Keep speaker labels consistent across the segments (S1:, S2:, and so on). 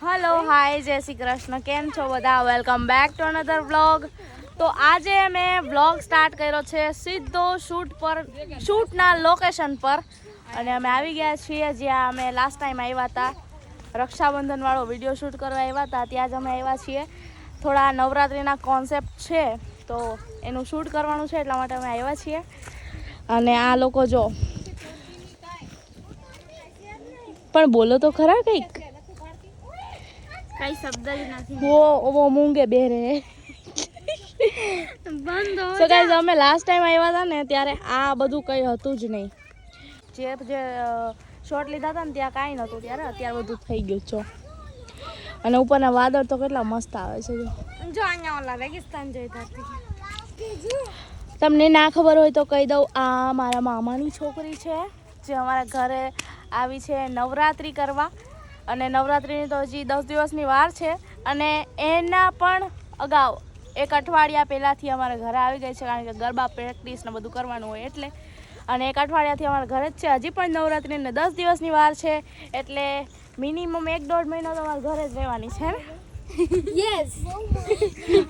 S1: Hello hi जय श्री कृष्ण केम छो बधा welcome back to another vlog. तो आज मैं व्लॉग स्टार्ट कर्यो छे सीधो शूटना लोकेशन पर अने अमे आवी गया छीए ज्यां अमे लास्ट टाइम आव्या हता रक्षाबंधन वाळो विडियो शूट करवा आव्या हता। त्यां ज अमे आव्या छीए थोड़ा नवरात्रिना कॉन्सेप्ट छे तो एनुं शूट करवानुं छे એટલા માટે અમે આવ્યા છીએ। અને આ લોકો જો પણ બોલો તો ખરા કંઈક कई शब्द ही नहीं वो मूंगे बेरे बंद हो सो गाइस અમે લાસ્ટ ટાઈમ આવ્યા હતા ને ત્યારે આ બધું કઈ હતું જ નહીં। જે શોટ લીધા હતા ને ત્યાં કાંઈ નહોતું ત્યારે અત્યારે બધું થઈ ગયું છે। અને ઉપરના વાદળ તો કેટલા મસ્ત આવે છે જો અહીંયા ઓલા રેગિસ્તાન જેવી ધરતી। તમને ના ખબર હોય તો કહી દઉં આ મારા મામાની છોકરી છે જે અમારા ઘરે આવી છે નવરાત્રિ કરવા। અને નવરાત્રિની તો હજી 10 દિવસની વાર છે અને એના પણ અગાઉ એક અઠવાડિયા પહેલાંથી અમારા ઘરે આવી ગઈ છે કારણ કે ગરબા પ્રેક્ટિસ ને બધું કરવાનું હોય એટલે। અને એક અઠવાડિયાથી અમારા ઘરે જ છે હજી પણ નવરાત્રિને 10 દિવસની વાર છે એટલે મિનિમમ 1-1.5 મહિનો તો અમારા ઘરે જ રહેવાની છે ને યસ।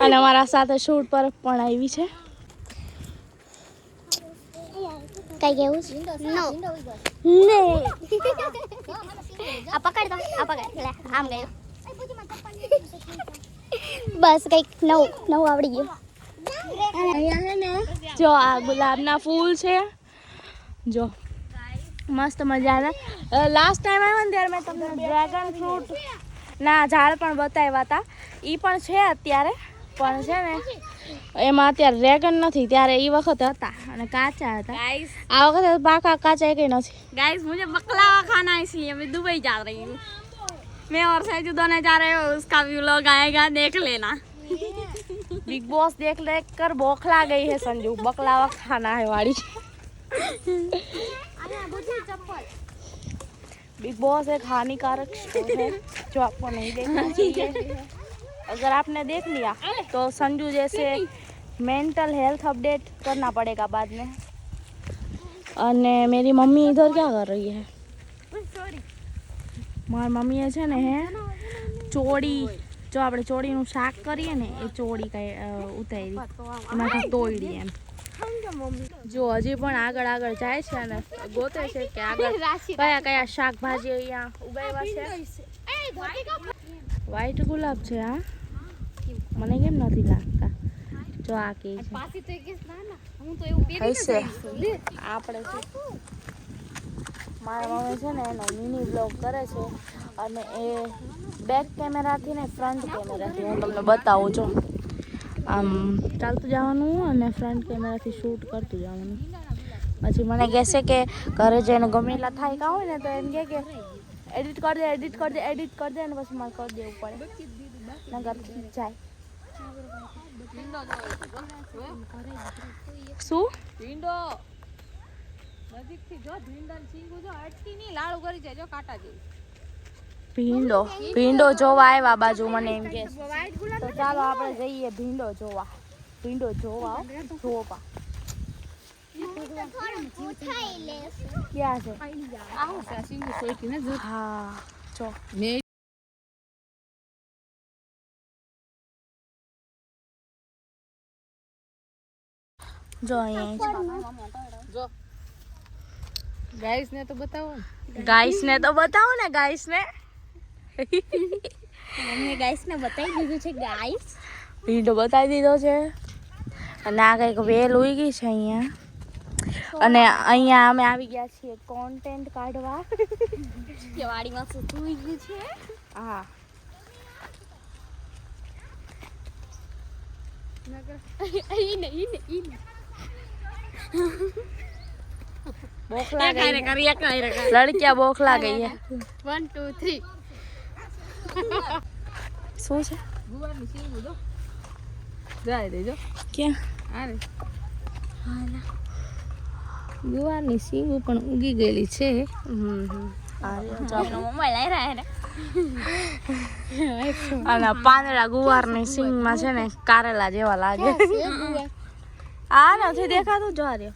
S1: અને અમારા સાથે શૂટ પર પણ આવી છે
S2: કઈ કેવું નો
S1: ને
S2: આ પકડ દો આ પકડ લે આમ ગયો બસ કઈક નવું આવડી ગયું।
S1: અહીંયા હે ને જો આ ગુલાબના ફૂલ છે જો મસ્ત મજાના। લાસ્ટ ટાઈમ આવ્યા ને ત્યારે મેં તમને ડ્રેગન ફ્રૂટ ના ઝાડ પણ બતાવ્યા હતા એ પણ છે અત્યારે પણ છે ને એમાં અત્યારે ડ્રેગન નથી ત્યારે એ વખતે હતા અને કાચા હતા। આ વખતે પાકા કાચા કઈ નથી।
S3: गाइस मुझे बकलावा खाना है इसलिए मैं दुबई जा रही हूँ। मैं और सैजू दोनों जा रहे हो उसका भी व्लॉग आएगा देख लेना।
S1: बिग बॉस देख कर बौखला गई है संजू बकलावा खाना है वाली। बिग बॉस एक हानिकारक शो है जो आपको नहीं देखना चाहिए। अगर आपने देख लिया तो संजू जैसे मेंटल हेल्थ अपडेट करना पड़ेगा बाद में। અને मेरी मम्मी इधर क्या कर रही है મારી મમ્મીએ છે ને હે ચોળી જો આપણે ચોળીનું શાક કરીએ ને એ ચોળી કઈ ઉતારી એમાંથી તોડી એમ જો હજી પણ આગળ આગળ જાય છે અને ગોતે છે કે આગળ કયા કયા શાકભાજી અહીંયા ઉગાવ્યા છે। વ્હાઈટ ગુલાબ છે આ મને કેમ નથી લાગતા જો આ કે છે
S3: पासी तो एक ना ना હું તો એવું પહેરી
S1: હશે આપણે શું મારા મમ્મી છે ને એનો મિની બ્લોગ કરે છે અને એ બેક કેમેરાથી ને ફ્રન્ટ કેમેરાથી હું તમને બતાવું છું આમ ચાલતું જવાનું અને ફ્રન્ટ કેમેરાથી શૂટ કરતું જવાનું। પછી મને કહેશે કે ઘરે જઈને ગમે એટલા થાય કાં હોય ને તો એમ કે એડિટ કરી દે એડિટ કરી દે એડિટ કરી દે અને પછી મારે કરી દેવું પડે નગર જાય શું
S3: ભીંડો નજીકથી જો ભીંડાને છીંગું જો અટકી નહીં લાડુ કરી જાય જો કાટા જેવી।
S1: ભીંડો જોવા આવ્યા બાજુ મને એમ કે તો ચાલો આપણે જઈએ ભીંડો જોવા જોવા ક્યાં છે
S3: આવું છે છીંગું સોઈકી ને જો
S1: હા જો જો અહીંયા
S3: જો ગાઈસ ને તો બતાવો
S1: ગાઈસ ને તો બતાવો ને ગાઈસ ને
S2: મમ્મી ગાઈસ ને બતાવી દીધું છે ગાઈસ
S1: ભીંડો બતાવી દીધો છે અને આ કંઈક વેલ ઉઈ ગઈ છે અહીંયા અને અહીંયા અમે આવી ગયા છીએ કોન્ટેન્ટ કાઢવા
S2: કે વાડીમાં શું સુઈ ગયું છે
S1: હા बोखला गई लड़कियां बोखला गई है
S3: 1 2 3
S1: શું છે
S3: ગુવારની છીંગું જો જાય દેજો
S1: ક્યાં
S3: આરે
S1: ગુવારની સીંગું પણ ઉગી ગયેલી છે
S2: મોબાઈલ આવી રહ્યા ને
S1: અને પાંદડા ગુવારની સીંગમાં છે ને કારેલા જેવા લાગે આ નથી દેખાતું જો રહ્યો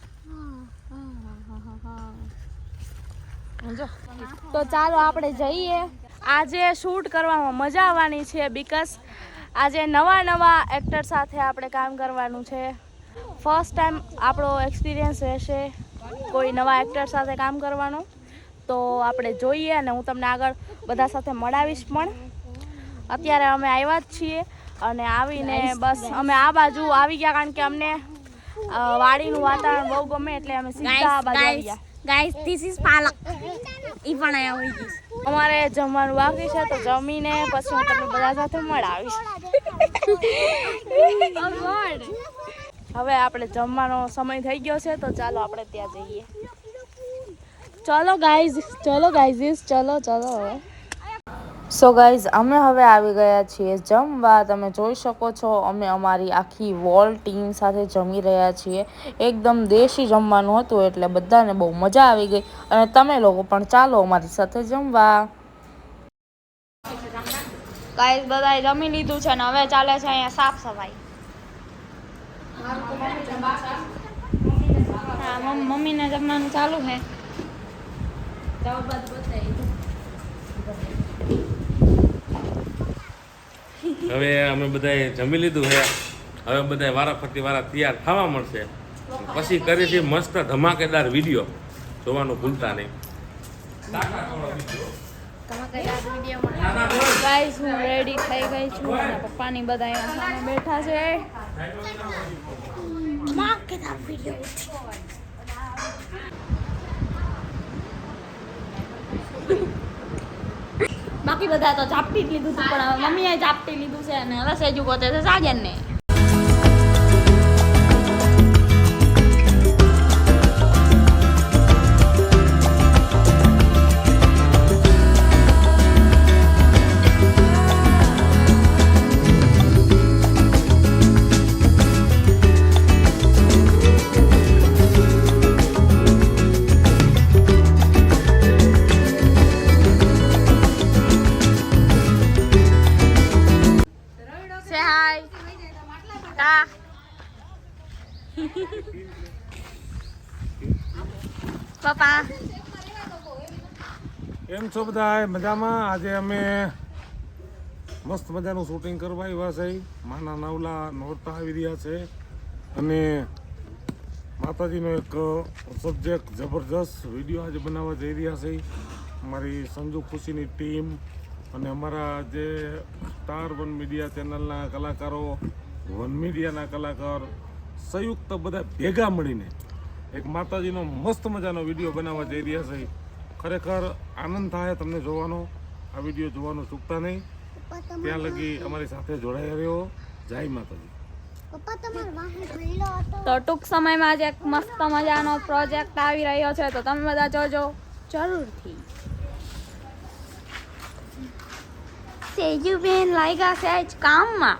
S1: તો ચાલો આપણે જઈએ આજે શૂટ કરવામાં મજા આવવાની છે બીકોઝ આજે નવા એક્ટર સાથે આપણે કામ કરવાનું છે. ફર્સ્ટ ટાઈમ આપણો એક્સપિરિયન્સ રહેશે કોઈ નવા એક્ટર સાથે કામ કરવાનું. તો આપણે જોઈએ અને હું તમને આગળ બધા સાથે મળાવીશ. પણ અત્યારે અમે આવ્યા જ છીએ અને આવીને બસ અમે આ બાજુ આવી ગયા કારણ કે અમને વાડીનું વાતાવરણ બહુ ગમે એટલે અમે સીધા આ બાજુ આવી ગયા.
S2: ગાઈસ ધીસ ઇઝ પાલક. ઈ પણ આયા હોય ગઈસ.
S1: અમારે જમવાનું બાકી છે તો જમીને પછી હું તમને બધા સાથે મળાવીશ. હવે આપણે જમવાનો સમય થઈ ગયો છે તો ચાલો આપણે ત્યાં જઈએ. ચલો ગાઈઝ ચલો હવે. સો ગાઈઝ અમે હવે આવી ગયા છીએ જમવા. તમે જોઈ શકો છો અમે અમારી આખી વોલ ટીમ સાથે જમી રહ્યા છીએ. એકદમ દેશી જમવાનું હતું એટલે બધાને બહુ મજા આવી ગઈ અને તમે લોકો પણ ચાલો અમારી સાથે જમવા.
S2: ગાઈસ બધાએ જમી લીધું છે ને હવે ચાલે છે અહીંયા સાફ સફાઈ. હા મમ્મીને જમવાનું ચાલુ છે.
S4: હવે અમે બધાએ જમી લીધું છે. હવે બધા વારાફરતી તૈયાર થવા મળશે. પછી કરીશું મસ્ત ધમાકેદાર વિડીયો. જોવાનું ભૂલતા નહીં.
S1: ગાઈઝ હું રેડી થઈ ગઈ છું અને પપ્પાની બધા અહીંયા સામે બેઠા છે.
S2: ધમાકેદાર વિડિયો. બાકી બધા તો ઝાપટી જ લીધું હતું પણ મમ્મીએ ઝાપટી લીધું છે અને હવે સેજુ ગોતે છે સાજનને.
S1: પપ્પા
S5: એમ છો બધા મજામાં? આજે અમે મસ્ત મજાનું શૂટિંગ કરવા આવ્યા છે. માના નવલા નોરતા આવી રહ્યા છે અને માતાજીનો એક સબ્જેક્ટ જબરજસ્ત વિડીયો આજે બનાવવા જઈ રહ્યા છે. અમારી સંજુ ખુશીની ટીમ અને અમારા જે સ્ટાર વન મીડિયા ચેનલના કલાકારો, વન મીડિયાના કલાકાર સંયુક્ત બધા ભેગા મળીને એક માતાજીનો મસ્ત મજાનો વિડીયો બનાવવા જઈ રહ્યા છે. ખરેખર આનંદ થાય તમને જોવાનો. આ વિડીયો જોવાનું ચૂકતા નહીં. ત્યાં લગી અમારી સાથે જોડાઈ રહ્યો. જય માતાજી.
S2: તો ટૂંક સમયમાં જ એક મસ્ત મજાનો પ્રોજેક્ટ આવી રહ્યો છે તો તમે બધા જોજો જરૂરથી. સેજુ બેન લાગ્યા છે આજ કામમાં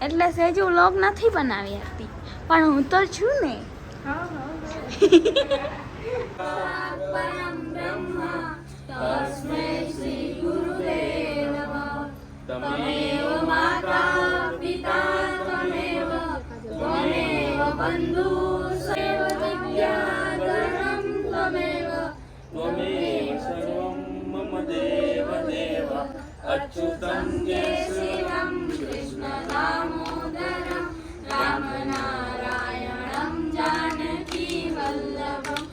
S2: એટલે સેજુ વ્લોગ નથી બનાવી હતી પણ હું તો છું ને.
S4: अच्युतं केशवं कृष्ण दामोदरं रामनारायणं जानकी वल्लभम्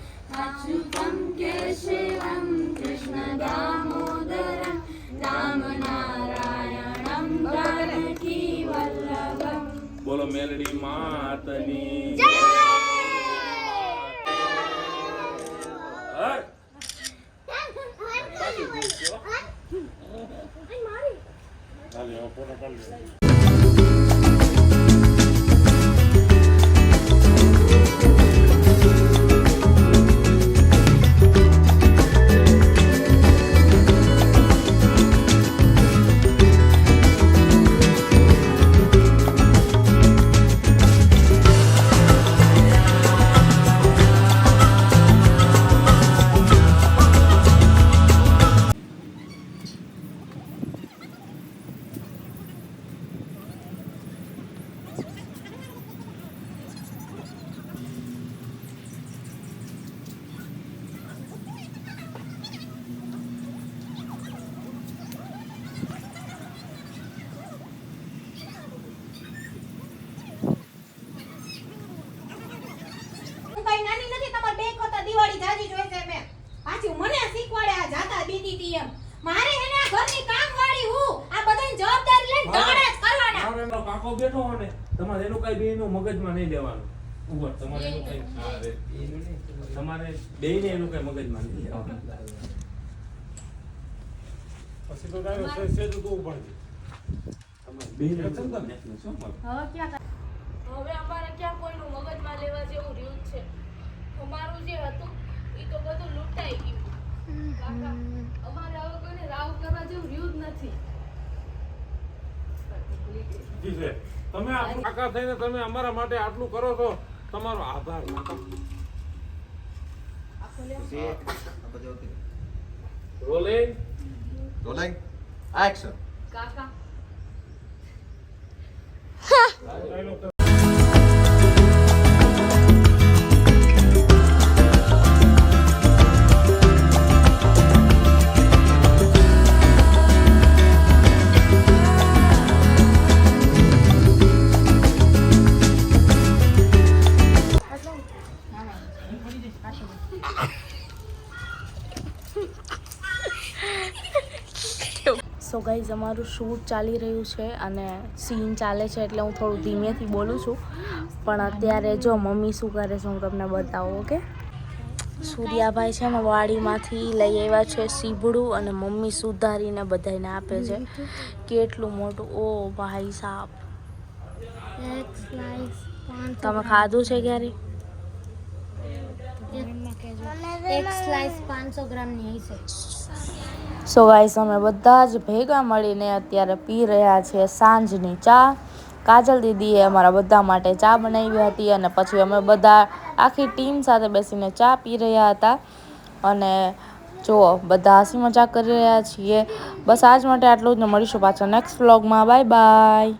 S4: अच्युतं केशवं कृष्ण दामोदरं रामनारायणं जानकी वल्लभम्. बोलो मेलडी मातनी जय. કાકો બેઠો હોય ને તમારે એનું કઈ બેયનું મગજમાં નહીં લેવાનું ઉપર તમારે એનું કઈ તમારે બેયને એનું કઈ મગજમાં નહીં લેવાનું
S5: પછી તો ડાયરેક્ટ સેજ તો ઉપાડજે.
S4: તમારે બેયને શું મગજ
S1: હવે અમારે ક્યાં કોઈનું મગજમાં લેવા જેવું રહ્યું જ છે. અમારું જે હતું એ તો બધું લૂંટાઈ ગયું. કાકા, અમારે હવે કોઈને રાવ કરવા જેવું રહ્યું જ નથી.
S5: જી છે. તમે આટલું કાકા થઈને તમે અમારા માટે આટલું કરો છો, તમારો આભાર કાકા.
S4: Rolling
S6: Rolling. Action.
S1: કાકા સો ગાઈઝ અમારું શૂટ ચાલી રહ્યું છે અને સીન ચાલે છે એટલે હું થોડું ધીમેથી બોલું છું પણ અત્યારે જો મમ્મી શું કરે છે હું તમને બતાવું. ઓકે, સૂર્યાભાઈ છે ને વાડીમાંથી લઈ આવ્યા છે સીભડું અને મમ્મી સુધારીને બધાને આપે છે. કેટલું મોટું! ઓ ભાઈ સાહેબ, તમે ખાધું છે ક્યારે?
S2: એક સ્લાઇસ 500 ગ્રામની હશે.
S1: સો ગાઈસ અમે બધા જ ભેગા મળીને અત્યારે પી રહ્યા છીએ સાંજની ચા. કાજલ દીદીએ અમારા બધા માટે ચા બનાવી હતી અને પછી અમે બધા આખી ટીમ સાથે બેસીને ચા પી રહ્યા હતા અને જુઓ બધા હસી મજાક કરી રહ્યા છીએ. બસ આજ માટે આટલું જ ને મળીશું પાછા નેક્સ્ટ વ્લોગમાં. Bye bye.